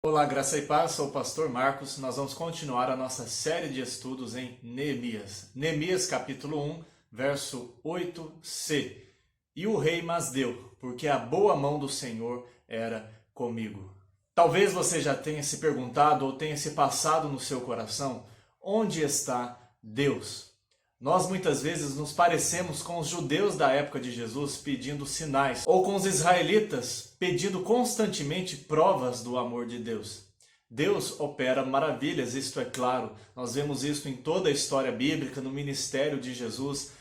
Olá, graça e paz, sou o pastor Marcos. Nós vamos continuar a nossa série de estudos em Neemias. Neemias capítulo 1, verso 8c. E o rei Masdeu, porque a boa mão do Senhor era comigo. Talvez você já tenha se perguntado ou tenha se passado no seu coração, onde está Deus? Nós muitas vezes nos parecemos com os judeus da época de Jesus pedindo sinais, ou com os israelitas pedindo constantemente provas do amor de Deus. Deus opera maravilhas, isto é claro, nós vemos isso em toda a história bíblica, no ministério de Jesus,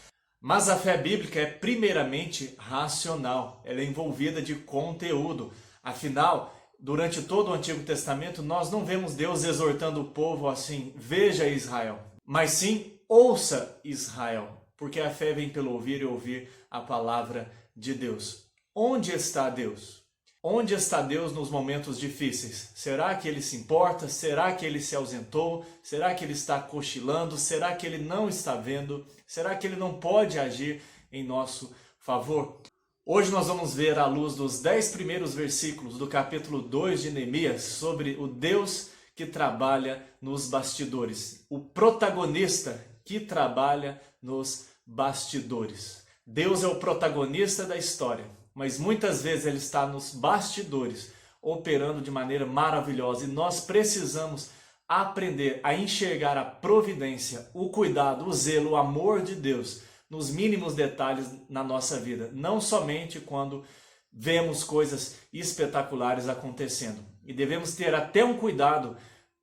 mas a fé bíblica é primeiramente racional, ela é envolvida de conteúdo. Afinal, durante todo o Antigo Testamento, nós não vemos Deus exortando o povo assim, veja Israel, mas sim, ouça Israel, porque a fé vem pelo ouvir e ouvir a palavra de Deus. Onde está Deus? Onde está Deus nos momentos difíceis? Será que Ele se importa? Será que Ele se ausentou? Será que Ele está cochilando? Será que Ele não está vendo? Será que Ele não pode agir em nosso favor? Hoje nós vamos ver à luz dos 10 primeiros versículos do capítulo 2 de Neemias sobre o Deus que trabalha nos bastidores, o protagonista que trabalha nos bastidores. Deus é o protagonista da história, mas muitas vezes Ele está nos bastidores, operando de maneira maravilhosa, e nós precisamos aprender a enxergar a providência, o cuidado, o zelo, o amor de Deus nos mínimos detalhes na nossa vida, não somente quando vemos coisas espetaculares acontecendo. E devemos ter até um cuidado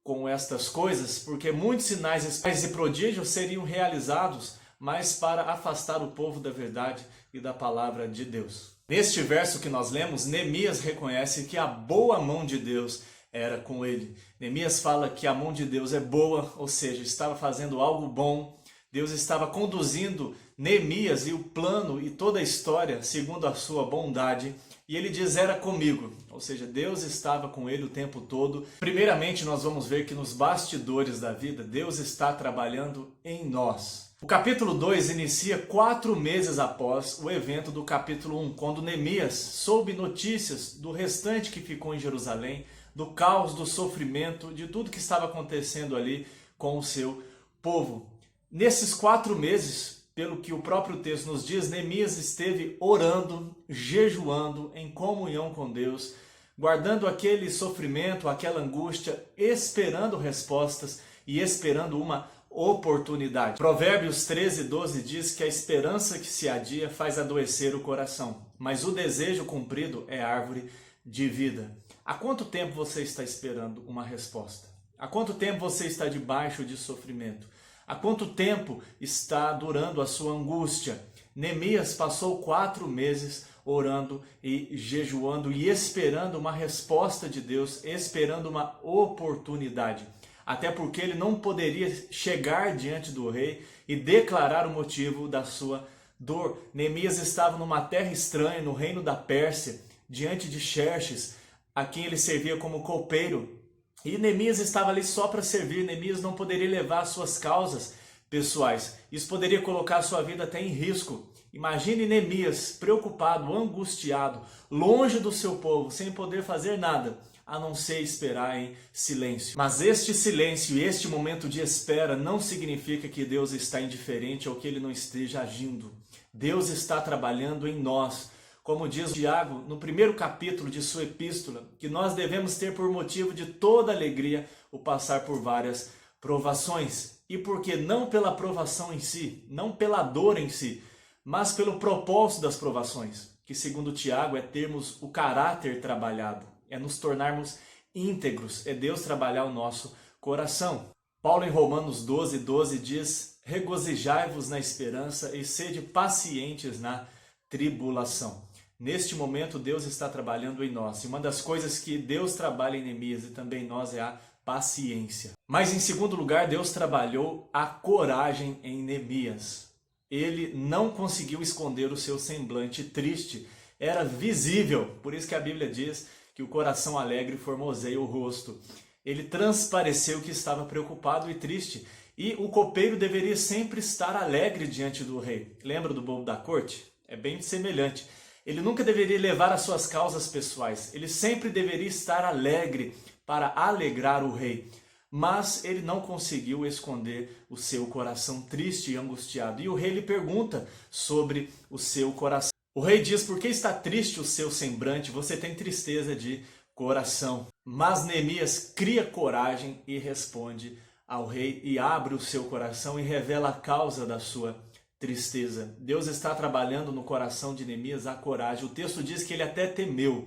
com estas coisas, porque muitos sinais e prodígios seriam realizados, mas para afastar o povo da verdade e da palavra de Deus. Neste verso que nós lemos, Neemias reconhece que a boa mão de Deus era com ele. Neemias fala que a mão de Deus é boa, ou seja, estava fazendo algo bom. Deus estava conduzindo Neemias e o plano e toda a história segundo a sua bondade. E ele diz, era comigo, ou seja, Deus estava com ele o tempo todo. Primeiramente, nós vamos ver que nos bastidores da vida, Deus está trabalhando em nós. O capítulo 2 inicia 4 meses após o evento do capítulo 1, quando Neemias soube notícias do restante que ficou em Jerusalém, do caos, do sofrimento, de tudo que estava acontecendo ali com o seu povo. Nesses 4 meses, pelo que o próprio texto nos diz, Neemias esteve orando, jejuando, em comunhão com Deus, guardando aquele sofrimento, aquela angústia, esperando respostas e esperando uma oportunidade. Provérbios 13:12 diz que a esperança que se adia faz adoecer o coração, mas o desejo cumprido é árvore de vida. Há quanto tempo você está esperando uma resposta? Há quanto tempo você está debaixo de sofrimento? Há quanto tempo está durando a sua angústia? Neemias passou 4 meses orando e jejuando e esperando uma resposta de Deus, esperando uma oportunidade. Até porque ele não poderia chegar diante do rei e declarar o motivo da sua dor. Neemias estava numa terra estranha, no reino da Pérsia, diante de Xerxes, a quem ele servia como copeiro. E Neemias estava ali só para servir. Neemias não poderia levar suas causas pessoais. Isso poderia colocar a sua vida até em risco. Imagine Neemias preocupado, angustiado, longe do seu povo, sem poder fazer nada, a não ser esperar em silêncio. Mas este silêncio e este momento de espera não significa que Deus está indiferente ou que Ele não esteja agindo. Deus está trabalhando em nós. Como diz Tiago no primeiro capítulo de sua epístola, que nós devemos ter por motivo de toda alegria o passar por várias provações. E porque não pela provação em si, não pela dor em si, mas pelo propósito das provações, que segundo Tiago é termos o caráter trabalhado, é nos tornarmos íntegros, é Deus trabalhar o nosso coração. Paulo em Romanos 12:12 diz, regozijai-vos na esperança e sede pacientes na tribulação. Neste momento, Deus está trabalhando em nós. E uma das coisas que Deus trabalha em Neemias e também em nós é a paciência. Mas em segundo lugar, Deus trabalhou a coragem em Neemias. Ele não conseguiu esconder o seu semblante triste. Era visível. Por isso que a Bíblia diz que o coração alegre formoseia o rosto. Ele transpareceu que estava preocupado e triste. E o copeiro deveria sempre estar alegre diante do rei. Lembra do bobo da corte? É bem semelhante. Ele nunca deveria levar as suas causas pessoais. Ele sempre deveria estar alegre para alegrar o rei. Mas ele não conseguiu esconder o seu coração triste e angustiado. E o rei lhe pergunta sobre o seu coração. O rei diz: por que está triste o seu semblante? Você tem tristeza de coração. Mas Neemias cria coragem e responde ao rei e abre o seu coração e revela a causa da sua tristeza. Deus está trabalhando no coração de Neemias a coragem. O texto diz que ele até temeu,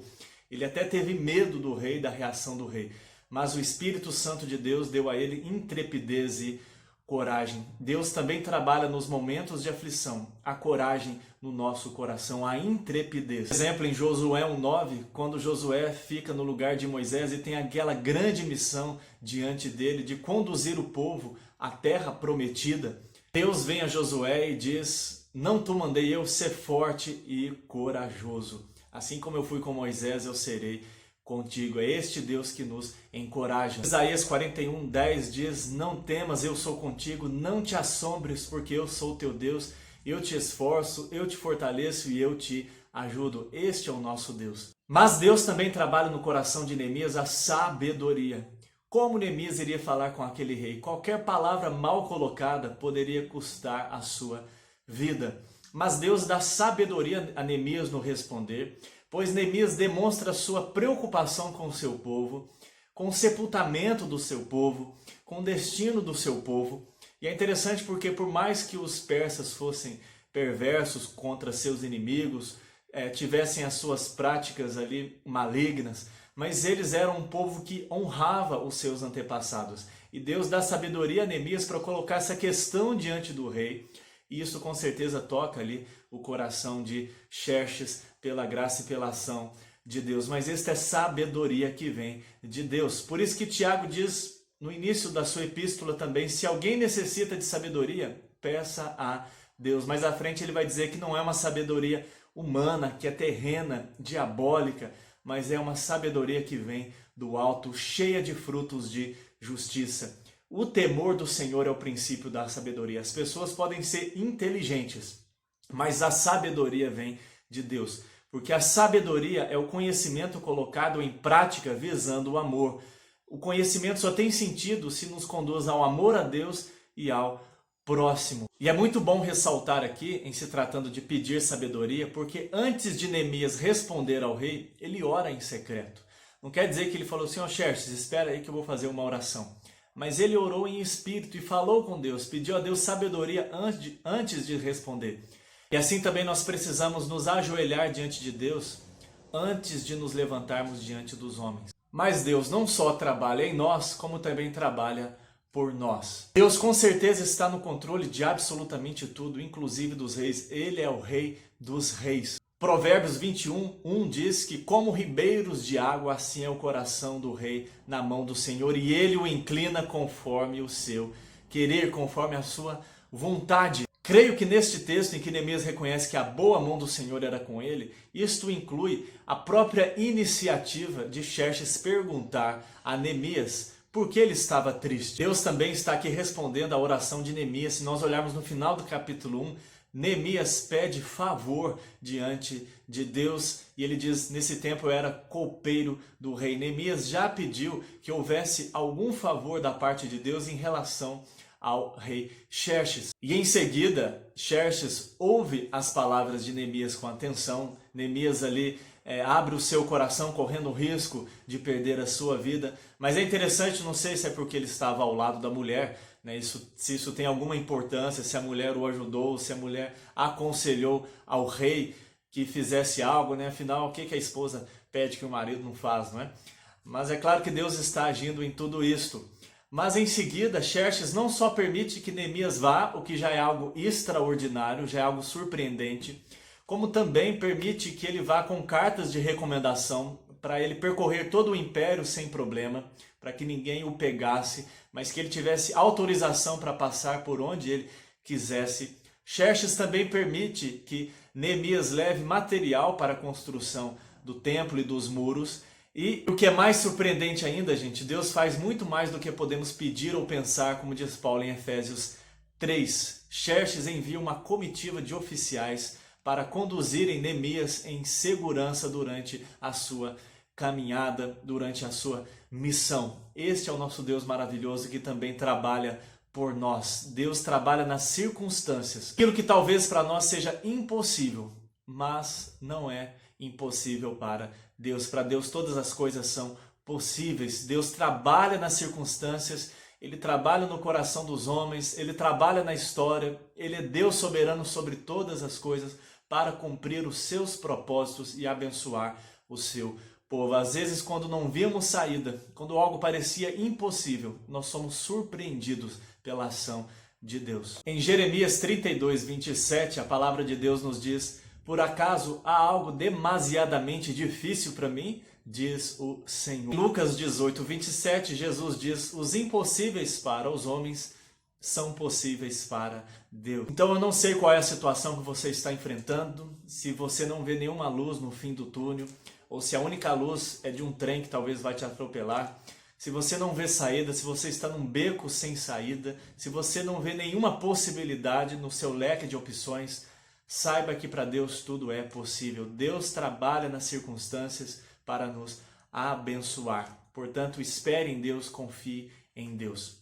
ele até teve medo do rei, da reação do rei. Mas o Espírito Santo de Deus deu a ele intrepidez e coragem. Deus também trabalha nos momentos de aflição, a coragem no nosso coração, a intrepidez. Por exemplo, em Josué 1:9, quando Josué fica no lugar de Moisés e tem aquela grande missão diante dele de conduzir o povo à terra prometida, Deus vem a Josué e diz: não te mandei eu, ser forte e corajoso. Assim como eu fui com Moisés, eu serei contigo. É este Deus que nos encoraja. Isaías 41:10 diz: não temas, eu sou contigo, não te assombres, porque eu sou teu Deus, eu te esforço, eu te fortaleço e eu te ajudo. Este é o nosso Deus. Mas Deus também trabalha no coração de Neemias a sabedoria. Como Neemias iria falar com aquele rei? Qualquer palavra mal colocada poderia custar a sua vida. Mas Deus dá sabedoria a Neemias no responder, pois Neemias demonstra sua preocupação com o seu povo, com o sepultamento do seu povo, com o destino do seu povo. E é interessante porque por mais que os persas fossem perversos contra seus inimigos, tivessem as suas práticas ali malignas, mas eles eram um povo que honrava os seus antepassados. E Deus dá sabedoria a Neemias para colocar essa questão diante do rei. E isso com certeza toca ali o coração de Xerxes pela graça e pela ação de Deus. Mas esta é sabedoria que vem de Deus. Por isso que Tiago diz no início da sua epístola também: se alguém necessita de sabedoria, peça a Deus. Mais à frente ele vai dizer que não é uma sabedoria humana, que é terrena, diabólica, mas é uma sabedoria que vem do alto, cheia de frutos de justiça. O temor do Senhor é o princípio da sabedoria. As pessoas podem ser inteligentes, mas a sabedoria vem de Deus. Porque a sabedoria é o conhecimento colocado em prática visando o amor. O conhecimento só tem sentido se nos conduz ao amor a Deus e ao próximo. E é muito bom ressaltar aqui, em se tratando de pedir sabedoria, porque antes de Neemias responder ao rei, ele ora em secreto. Não quer dizer que ele falou assim: ó Xerxes, espera aí que eu vou fazer uma oração. Mas ele orou em espírito e falou com Deus, pediu a Deus sabedoria antes de responder. E assim também nós precisamos nos ajoelhar diante de Deus antes de nos levantarmos diante dos homens. Mas Deus não só trabalha em nós, como também trabalha por nós. Deus com certeza está no controle de absolutamente tudo, inclusive dos reis. Ele é o rei dos reis. Provérbios 21:1 diz que como ribeiros de água, assim é o coração do rei na mão do Senhor, e ele o inclina conforme o seu querer, conforme a sua vontade. Creio que neste texto em que Neemias reconhece que a boa mão do Senhor era com ele, isto inclui a própria iniciativa de Xerxes perguntar a Neemias por que ele estava triste. Deus também está aqui respondendo à oração de Neemias. Se nós olharmos no final do capítulo 1, Neemias pede favor diante de Deus e ele diz: nesse tempo eu era copeiro do rei. Neemias já pediu que houvesse algum favor da parte de Deus em relação ao rei Xerxes. E em seguida, Xerxes ouve as palavras de Neemias com atenção. Neemias ali abre o seu coração correndo o risco de perder a sua vida. Mas é interessante, não sei se é porque ele estava ao lado da mulher, né? Se isso tem alguma importância, se a mulher o ajudou, se a mulher aconselhou ao rei que fizesse algo, né? Afinal, o que a esposa pede que o marido não faz, não é? Mas é claro que Deus está agindo em tudo isto. Mas em seguida, Xerxes não só permite que Neemias vá, o que já é algo extraordinário, já é algo surpreendente, como também permite que ele vá com cartas de recomendação para ele percorrer todo o império sem problema, para que ninguém o pegasse, mas que ele tivesse autorização para passar por onde ele quisesse. Xerxes também permite que Neemias leve material para a construção do templo e dos muros. E o que é mais surpreendente ainda, gente, Deus faz muito mais do que podemos pedir ou pensar, como diz Paulo em Efésios 3. Xerxes envia uma comitiva de oficiais para conduzirem Neemias em segurança durante a sua caminhada, durante a sua missão. Este é o nosso Deus maravilhoso que também trabalha por nós. Deus trabalha nas circunstâncias. Aquilo que talvez para nós seja impossível, mas não é impossível para Deus. Para Deus todas as coisas são possíveis. Deus trabalha nas circunstâncias, Ele trabalha no coração dos homens, Ele trabalha na história, Ele é Deus soberano sobre todas as coisas para cumprir os seus propósitos e abençoar o seu povo. Às vezes, quando não víamos saída, quando algo parecia impossível, nós somos surpreendidos pela ação de Deus. Em Jeremias 32, 27, a palavra de Deus nos diz: por acaso há algo demasiadamente difícil para mim? Diz o Senhor. Em Lucas 18, 27, Jesus diz: os impossíveis para os homens são possíveis para Deus. Então eu não sei qual é a situação que você está enfrentando, se você não vê nenhuma luz no fim do túnel, ou se a única luz é de um trem que talvez vai te atropelar, se você não vê saída, se você está num beco sem saída, se você não vê nenhuma possibilidade no seu leque de opções, saiba que para Deus tudo é possível. Deus trabalha nas circunstâncias para nos abençoar. Portanto, espere em Deus, confie em Deus.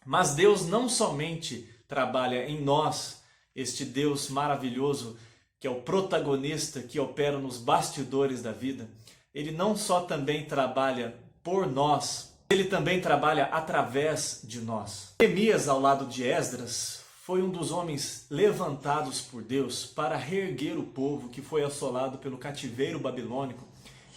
Mas Deus não somente trabalha em nós, este Deus maravilhoso que é o protagonista que opera nos bastidores da vida, Ele não só também trabalha por nós, Ele também trabalha através de nós. Neemias, ao lado de Esdras, foi um dos homens levantados por Deus para reerguer o povo que foi assolado pelo cativeiro babilônico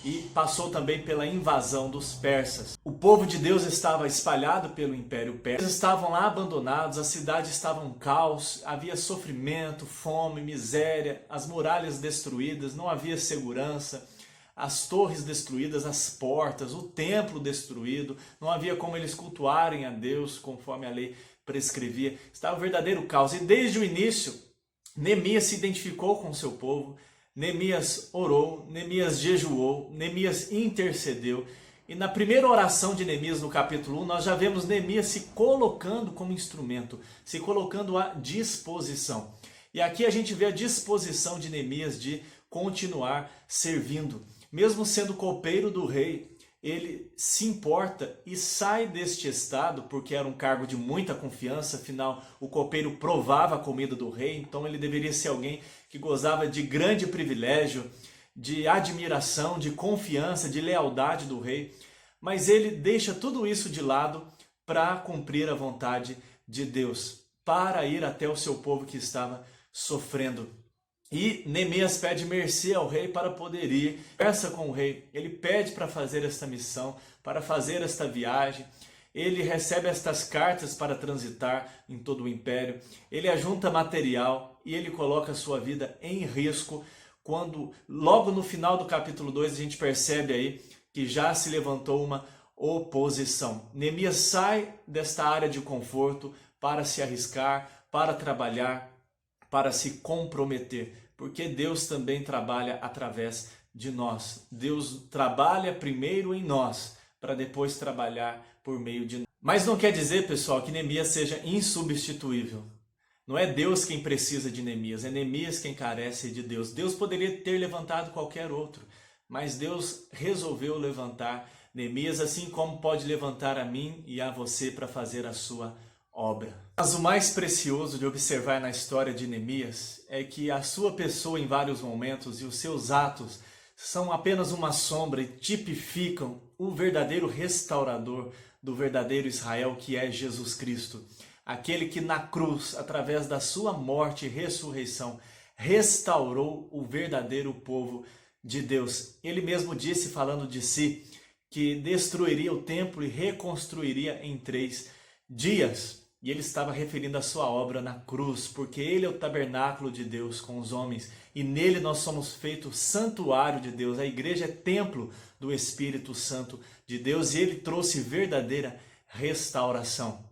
e passou também pela invasão dos persas. O povo de Deus estava espalhado pelo Império Persa, eles estavam lá abandonados, a cidade estava um caos, havia sofrimento, fome, miséria, as muralhas destruídas, não havia segurança, as torres destruídas, as portas, o templo destruído, não havia como eles cultuarem a Deus conforme a lei prescrevia. Estava um verdadeiro caos. E desde o início, Neemias se identificou com o seu povo, Neemias orou, Neemias jejuou, Neemias intercedeu. E na primeira oração de Neemias, no capítulo 1, nós já vemos Neemias se colocando como instrumento, se colocando à disposição. E aqui a gente vê a disposição de Neemias de continuar servindo. Mesmo sendo copeiro do rei, ele se importa e sai deste estado, porque era um cargo de muita confiança, afinal o copeiro provava a comida do rei, então ele deveria ser alguém que gozava de grande privilégio, de admiração, de confiança, de lealdade do rei, mas ele deixa tudo isso de lado para cumprir a vontade de Deus, para ir até o seu povo que estava sofrendo. E Neemias pede mercê ao rei para poder ir, conversa com o rei, ele pede para fazer esta missão, para fazer esta viagem, ele recebe estas cartas para transitar em todo o império, ele ajunta material e ele coloca a sua vida em risco, quando logo no final do capítulo 2 a gente percebe aí que já se levantou uma oposição. Neemias sai desta área de conforto para se arriscar, para trabalhar, para se comprometer, porque Deus também trabalha através de nós. Deus trabalha primeiro em nós, para depois trabalhar por meio de nós. Mas não quer dizer, pessoal, que Neemias seja insubstituível. Não é Deus quem precisa de Neemias, é Neemias quem carece de Deus. Deus poderia ter levantado qualquer outro, mas Deus resolveu levantar Neemias, assim como pode levantar a mim e a você para fazer a sua obra. Mas o mais precioso de observar na história de Neemias é que a sua pessoa em vários momentos e os seus atos são apenas uma sombra e tipificam o verdadeiro restaurador do verdadeiro Israel, que é Jesus Cristo. Aquele que na cruz, através da sua morte e ressurreição, restaurou o verdadeiro povo de Deus. Ele mesmo disse, falando de si, que destruiria o templo e reconstruiria em 3 dias. E ele estava referindo a sua obra na cruz, porque ele é o tabernáculo de Deus com os homens, e nele nós somos feitos santuário de Deus. A igreja é templo do Espírito Santo de Deus, e ele trouxe verdadeira restauração.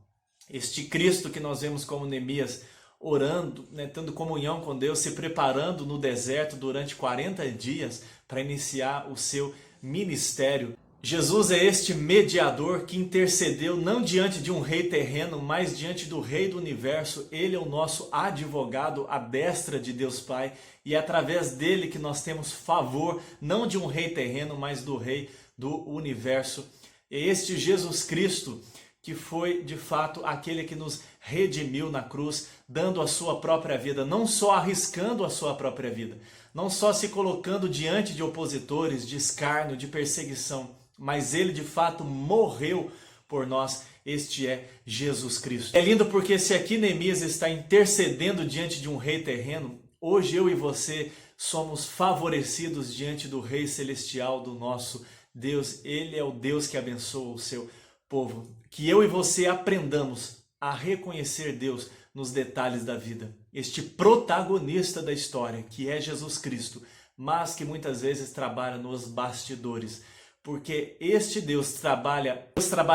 Este Cristo que nós vemos como Neemias orando, tendo comunhão com Deus, se preparando no deserto durante 40 dias para iniciar o seu ministério. Jesus é este mediador que intercedeu não diante de um rei terreno, mas diante do Rei do Universo. Ele é o nosso advogado à destra de Deus Pai e é através dele que nós temos favor, não de um rei terreno, mas do Rei do Universo. É este Jesus Cristo que foi de fato aquele que nos redimiu na cruz, dando a sua própria vida, não só arriscando a sua própria vida, não só se colocando diante de opositores, de escárnio, de perseguição, mas ele de fato morreu por nós. Este é Jesus Cristo. É lindo porque se aqui Neemias está intercedendo diante de um rei terreno, hoje eu e você somos favorecidos diante do Rei Celestial, do nosso Deus. Ele é o Deus que abençoa o seu povo. Que eu e você aprendamos a reconhecer Deus nos detalhes da vida. Este protagonista da história, que é Jesus Cristo, mas que muitas vezes trabalha nos bastidores. Porque este Deus trabalha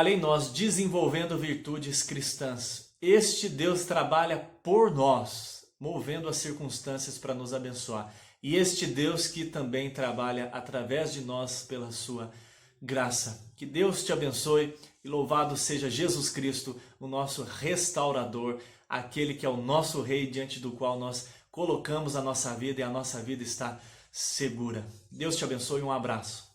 em nós desenvolvendo virtudes cristãs. Este Deus trabalha por nós, movendo as circunstâncias para nos abençoar. E este Deus que também trabalha através de nós pela sua graça. Que Deus te abençoe e louvado seja Jesus Cristo, o nosso restaurador, aquele que é o nosso Rei diante do qual nós colocamos a nossa vida e a nossa vida está segura. Deus te abençoe e um abraço.